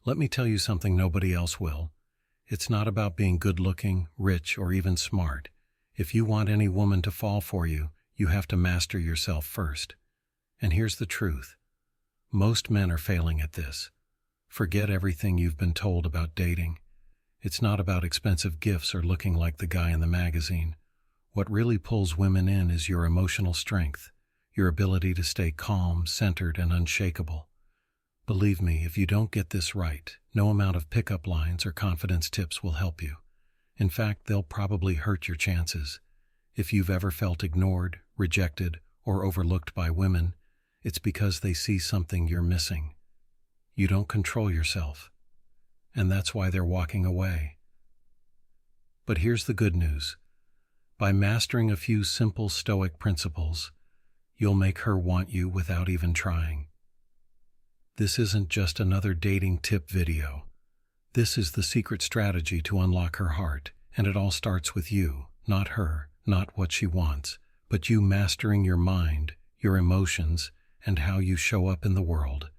Let me tell you something nobody else will. It's not about being good-looking, rich, or even smart. If you want any woman to fall for you, you have to master yourself first. And here's the truth. Most men are failing at this. Forget everything you've been told about dating. It's not about expensive gifts or looking like the guy in the magazine. What really pulls women in is your emotional strength, your ability to stay calm, centered, and unshakable. Believe me, if you don't get this right, no amount of pickup lines or confidence tips will help you. In fact, they'll probably hurt your chances. If you've ever felt ignored, rejected, or overlooked by women, it's because they see something you're missing. You don't control yourself, and that's why they're walking away. But here's the good news. By mastering a few simple Stoic principles, you'll make her want you without even trying. This isn't just another dating tip video. This is the secret strategy to unlock her heart, and it all starts with you, not her, not what she wants, but you mastering your mind, your emotions, and how you show up in the world,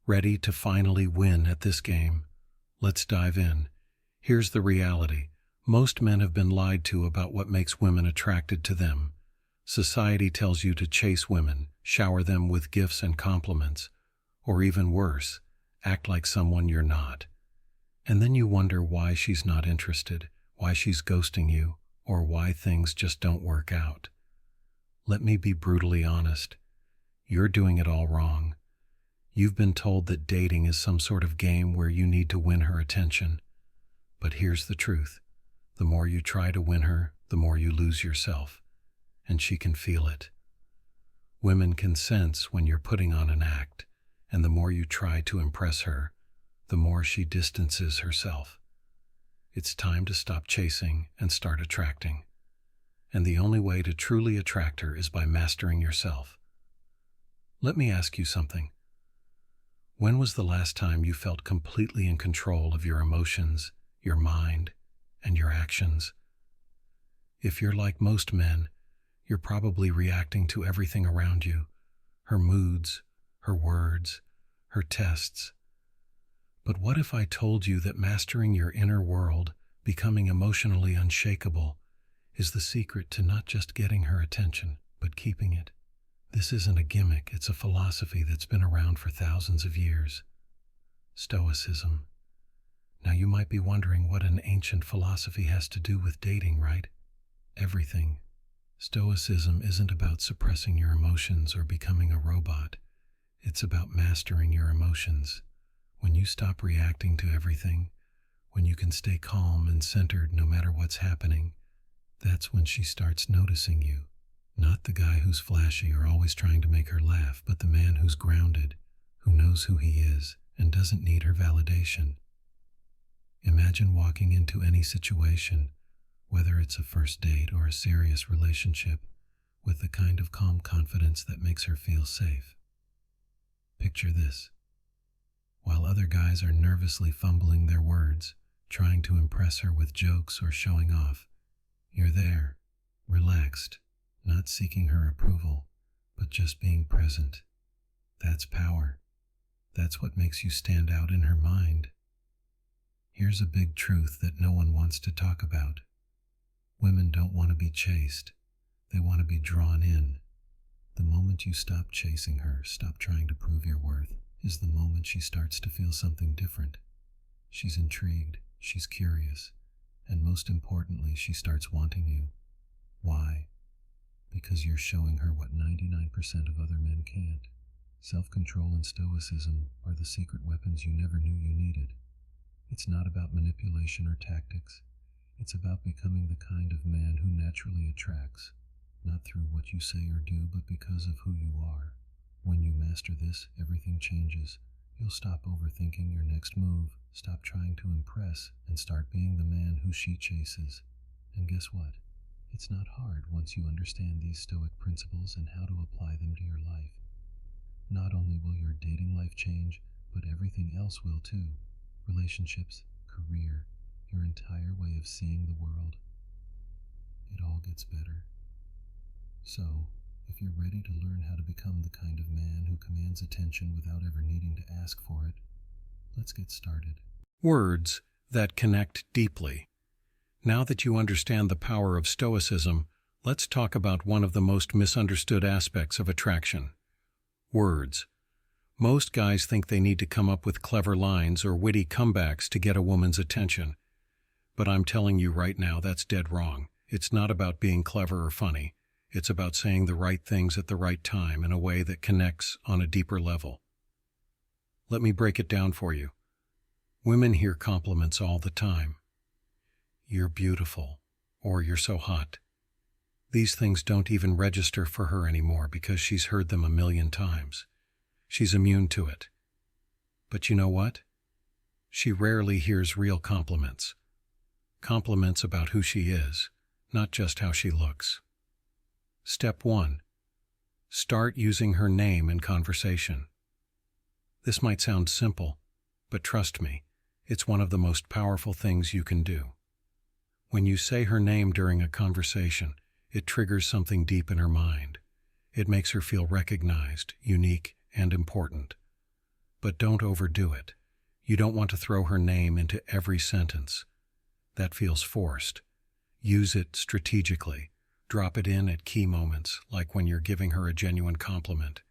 ready to finally win at this game. Let's dive in. Here's the reality. Most men have been lied to about what makes women attracted to them. Society tells you to chase women, shower them with gifts and compliments, or even worse, act like someone you're not. And then you wonder why she's not interested, why she's ghosting you, or why things just don't work out. Let me be brutally honest. You're doing it all wrong. You've been told that dating is some sort of game where you need to win her attention. But here's the truth. The more you try to win her, the more you lose yourself. And she can feel it. Women can sense when you're putting on an act, and the more you try to impress her, the more she distances herself. It's time to stop chasing and start attracting. And the only way to truly attract her is by mastering yourself. Let me ask you something. When was the last time you felt completely in control of your emotions, your mind, and your actions? If you're like most men, you're probably reacting to everything around you, her moods, her words, her tests. But what if I told you that mastering your inner world, becoming emotionally unshakable, is the secret to not just getting her attention, but keeping it? This isn't a gimmick, it's a philosophy that's been around for thousands of years. Stoicism. Now you might be wondering what an ancient philosophy has to do with dating, right? Everything. Stoicism isn't about suppressing your emotions or becoming a robot. It's about mastering your emotions. When you stop reacting to everything, when you can stay calm and centered no matter what's happening, that's when she starts noticing you. Not the guy who's flashy or always trying to make her laugh, but the man who's grounded, who knows who he is, and doesn't need her validation. Imagine walking into any situation, whether it's a first date or a serious relationship, with the kind of calm confidence that makes her feel safe. Picture this. While other guys are nervously fumbling their words, trying to impress her with jokes or showing off, you're there, relaxed, not seeking her approval, but just being present. That's power. That's what makes you stand out in her mind. Here's a big truth that no one wants to talk about. Women don't want to be chased. They want to be drawn in. The moment you stop chasing her, stop trying to prove your worth, is the moment she starts to feel something different. She's intrigued, she's curious, and most importantly, she starts wanting you. Why? Because you're showing her what 99% of other men can't. Self-control and stoicism are the secret weapons you never knew you needed. It's not about manipulation or tactics. It's about becoming the kind of man who naturally attracts, not through what you say or do, but because of who you are. When you master this, everything changes. You'll stop overthinking your next move, stop trying to impress, and start being the man who she chases. And guess what? It's not hard once you understand these Stoic principles and how to apply them to your life. Not only will your dating life change, but everything else will too. Relationships, career, your entire way of seeing the world. It all gets better. So, if you're ready to learn how to become the kind of man who commands attention without ever needing to ask for it, Let's get started. Words that connect deeply. Now that you understand the power of Stoicism, let's talk about one of the most misunderstood aspects of attraction. Words. Most guys think they need to come up with clever lines or witty comebacks to get a woman's attention. But I'm telling you right now, that's dead wrong. It's not about being clever or funny. It's about saying the right things at the right time in a way that connects on a deeper level. Let me break it down for you. Women hear compliments all the time. You're beautiful, or you're so hot. These things don't even register for her anymore because she's heard them a million times. She's immune to it. But you know what? She rarely hears real compliments. Compliments about who she is, not just how she looks. Step 1. Start using her name in conversation. This might sound simple, but trust me, it's one of the most powerful things you can do. When you say her name during a conversation, it triggers something deep in her mind. It makes her feel recognized, unique, and important. But don't overdo it. You don't want to throw her name into every sentence. That feels forced. Use it strategically. Drop it in at key moments, like when you're giving her a genuine compliment.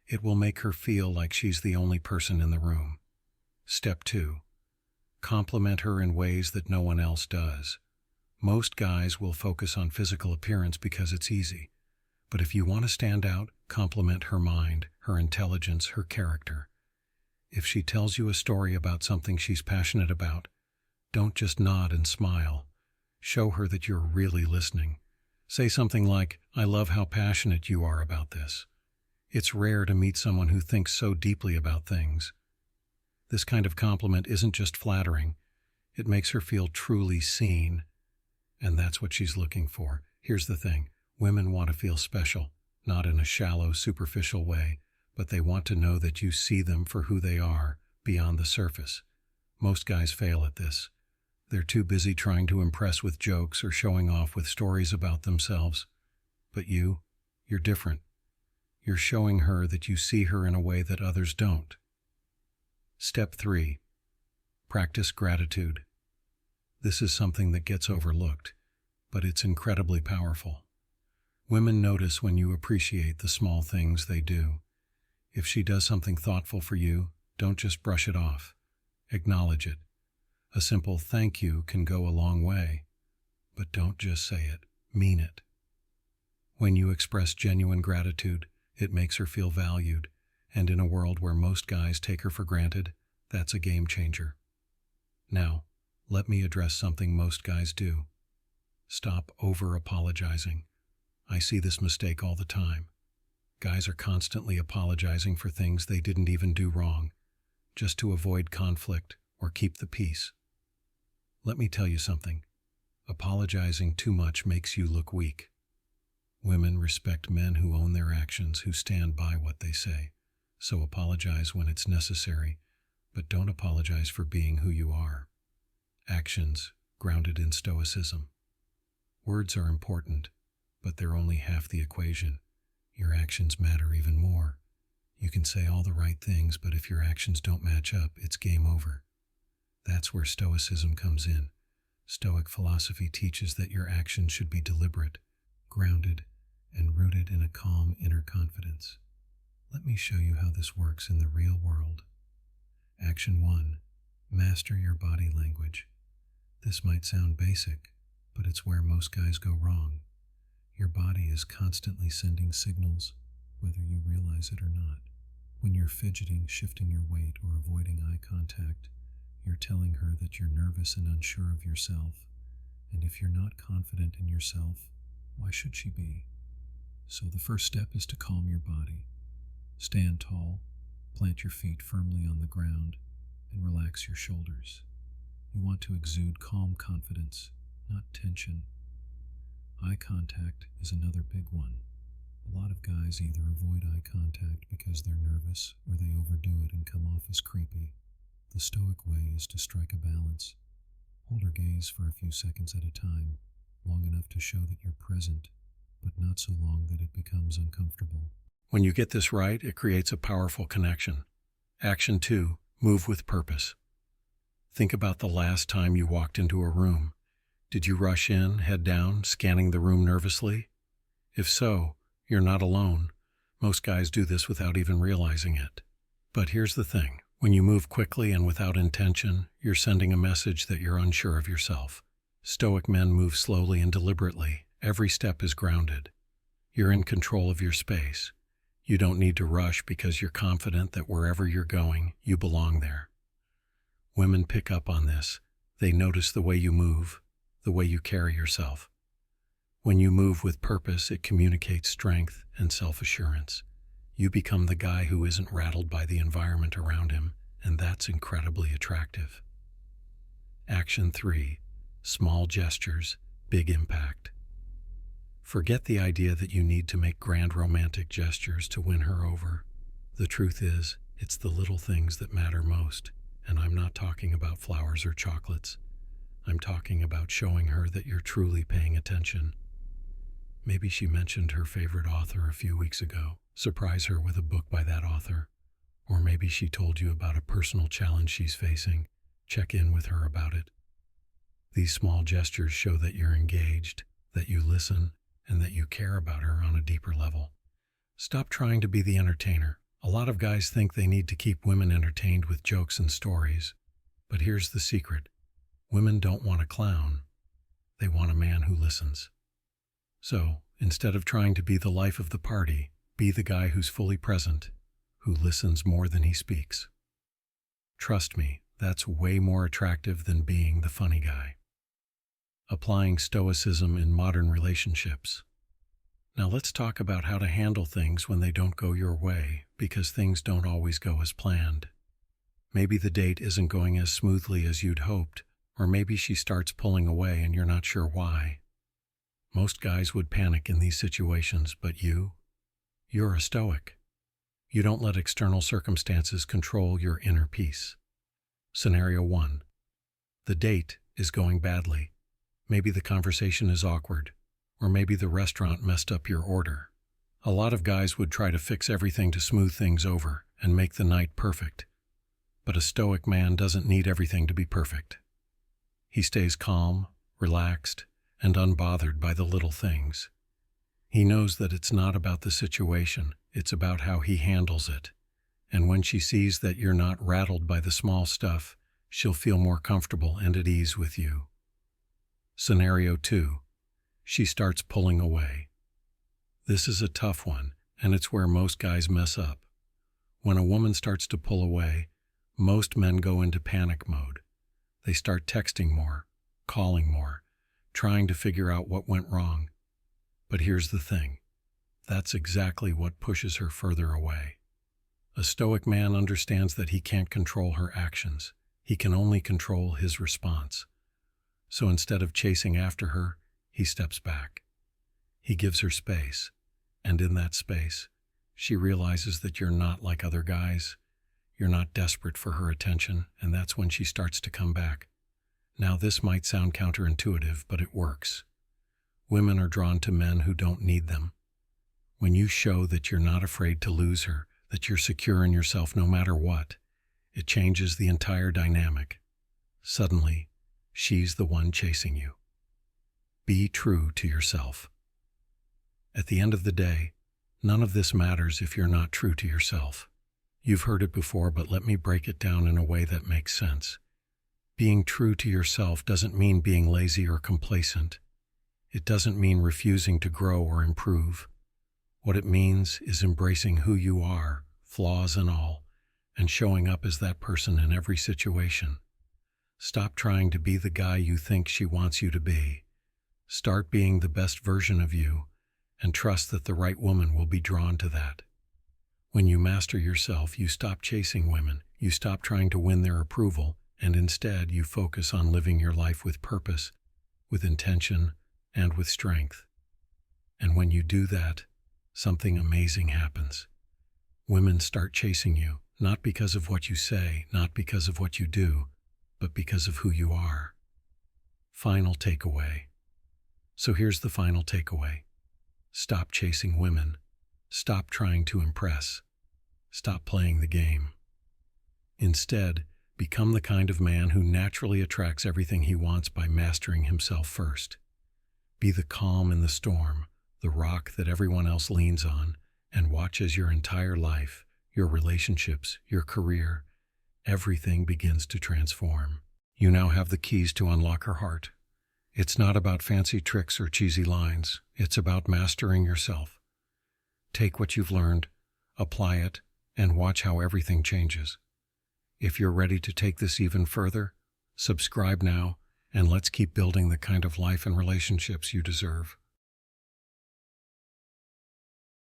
It will make her feel like she's the only person in the room. Step 2. Compliment her in ways that no one else does. Most guys will focus on physical appearance because it's easy. But if you want to stand out, compliment her mind, her intelligence, her character. If she tells you a story about something she's passionate about, don't just nod and smile. Show her that you're really listening. Say something like, "I love how passionate you are about this." It's rare to meet someone who thinks so deeply about things. This kind of compliment isn't just flattering. It makes her feel truly seen. And that's what she's looking for. Here's the thing. Women want to feel special, not in a shallow, superficial way, but they want to know that you see them for who they are, beyond the surface. Most guys fail at this. They're too busy trying to impress with jokes or showing off with stories about themselves. But you're different. You're showing her that you see her in a way that others don't. Step 3. Practice gratitude. This is something that gets overlooked, but it's incredibly powerful. Women notice when you appreciate the small things they do. If she does something thoughtful for you, don't just brush it off. Acknowledge it. A simple thank you can go a long way, but don't just say it, mean it. When you express genuine gratitude, it makes her feel valued, and in a world where most guys take her for granted, that's a game changer. Now, let me address something most guys do. Stop over-apologizing. I see this mistake all the time. Guys are constantly apologizing for things they didn't even do wrong, just to avoid conflict or keep the peace. Let me tell you something. Apologizing too much makes you look weak. Women respect men who own their actions, who stand by what they say. So apologize when it's necessary, but don't apologize for being who you are. Actions grounded in Stoicism. Words are important, but they're only half the equation. Your actions matter even more. You can say all the right things, but if your actions don't match up, it's game over. That's where Stoicism comes in. Stoic philosophy teaches that your actions should be deliberate, grounded, and rooted in a calm inner confidence. Let me show you how this works in the real world. Action 1. Master your body language. This might sound basic, but it's where most guys go wrong. Your body is constantly sending signals, whether you realize it or not. When you're fidgeting, shifting your weight, or avoiding eye contact, you're telling her that you're nervous and unsure of yourself. And if you're not confident in yourself, why should she be? So the first step is to calm your body. Stand tall, plant your feet firmly on the ground, and relax your shoulders. You want to exude calm confidence, not tension. Eye contact is another big one. A lot of guys either avoid eye contact because they're nervous or they overdo it and come off as creepy. The Stoic way is to strike a balance. Hold her gaze for a few seconds at a time, long enough to show that you're present, but not so long that it becomes uncomfortable. When you get this right, it creates a powerful connection. Action 2. Move with purpose. Think about the last time you walked into a room. Did you rush in, head down, scanning the room nervously? If so, you're not alone. Most guys do this without even realizing it. But here's the thing. When you move quickly and without intention, you're sending a message that you're unsure of yourself. Stoic men move slowly and deliberately. Every step is grounded. You're in control of your space. You don't need to rush because you're confident that wherever you're going, you belong there. Women pick up on this. They notice the way you move, the way you carry yourself. When you move with purpose, it communicates strength and self-assurance. You become the guy who isn't rattled by the environment around him, and that's incredibly attractive. Action 3. Small gestures, big impact. Forget the idea that you need to make grand romantic gestures to win her over. The truth is, it's the little things that matter most, and I'm not talking about flowers or chocolates. I'm talking about showing her that you're truly paying attention. Maybe she mentioned her favorite author a few weeks ago. Surprise her with a book by that author. Or maybe she told you about a personal challenge she's facing. Check in with her about it. These small gestures show that you're engaged, that you listen, and that you care about her on a deeper level. Stop trying to be the entertainer. A lot of guys think they need to keep women entertained with jokes and stories. But here's the secret. Women don't want a clown. They want a man who listens. So, instead of trying to be the life of the party, be the guy who's fully present, who listens more than he speaks. Trust me, that's way more attractive than being the funny guy. Applying Stoicism in modern relationships. Now let's talk about how to handle things when they don't go your way, because things don't always go as planned. Maybe the date isn't going as smoothly as you'd hoped, or maybe she starts pulling away and you're not sure why. Most guys would panic in these situations, but you're a Stoic. You don't let external circumstances control your inner peace. Scenario 1. The date is going badly. Maybe the conversation is awkward, or maybe the restaurant messed up your order. A lot of guys would try to fix everything to smooth things over and make the night perfect. But a Stoic man doesn't need everything to be perfect. He stays calm, relaxed, and unbothered by the little things. He knows that it's not about the situation, it's about how he handles it. And when she sees that you're not rattled by the small stuff, she'll feel more comfortable and at ease with you. Scenario 2. She starts pulling away. This is a tough one, and it's where most guys mess up. When a woman starts to pull away, most men go into panic mode. They start texting more, calling more, trying to figure out what went wrong. But here's the thing. That's exactly what pushes her further away. A Stoic man understands that he can't control her actions. He can only control his response. So instead of chasing after her, he steps back. He gives her space, and in that space, she realizes that you're not like other guys. You're not desperate for her attention, and that's when she starts to come back. Now, this might sound counterintuitive, but it works. Women are drawn to men who don't need them. When you show that you're not afraid to lose her, that you're secure in yourself no matter what, it changes the entire dynamic. Suddenly, she's the one chasing you. Be true to yourself. At the end of the day, none of this matters if you're not true to yourself. You've heard it before, but let me break it down in a way that makes sense. Being true to yourself doesn't mean being lazy or complacent. It doesn't mean refusing to grow or improve. What it means is embracing who you are, flaws and all, and showing up as that person in every situation. Stop trying to be the guy you think she wants you to be. Start being the best version of you, and trust that the right woman will be drawn to that. When you master yourself, you stop chasing women, you stop trying to win their approval, and instead you focus on living your life with purpose, with intention, and with strength. And when you do that, something amazing happens. Women start chasing you, not because of what you say, not because of what you do, but because of who you are. Final takeaway. So here's the final takeaway. Stop chasing women. Stop trying to impress. Stop playing the game. Instead, become the kind of man who naturally attracts everything he wants by mastering himself first. Be the calm in the storm, the rock that everyone else leans on, and watch as your entire life, your relationships, your career, everything begins to transform. You now have the keys to unlock her heart. It's not about fancy tricks or cheesy lines. It's about mastering yourself. Take what you've learned, apply it, and watch how everything changes. If you're ready to take this even further, subscribe now, and let's keep building the kind of life and relationships you deserve.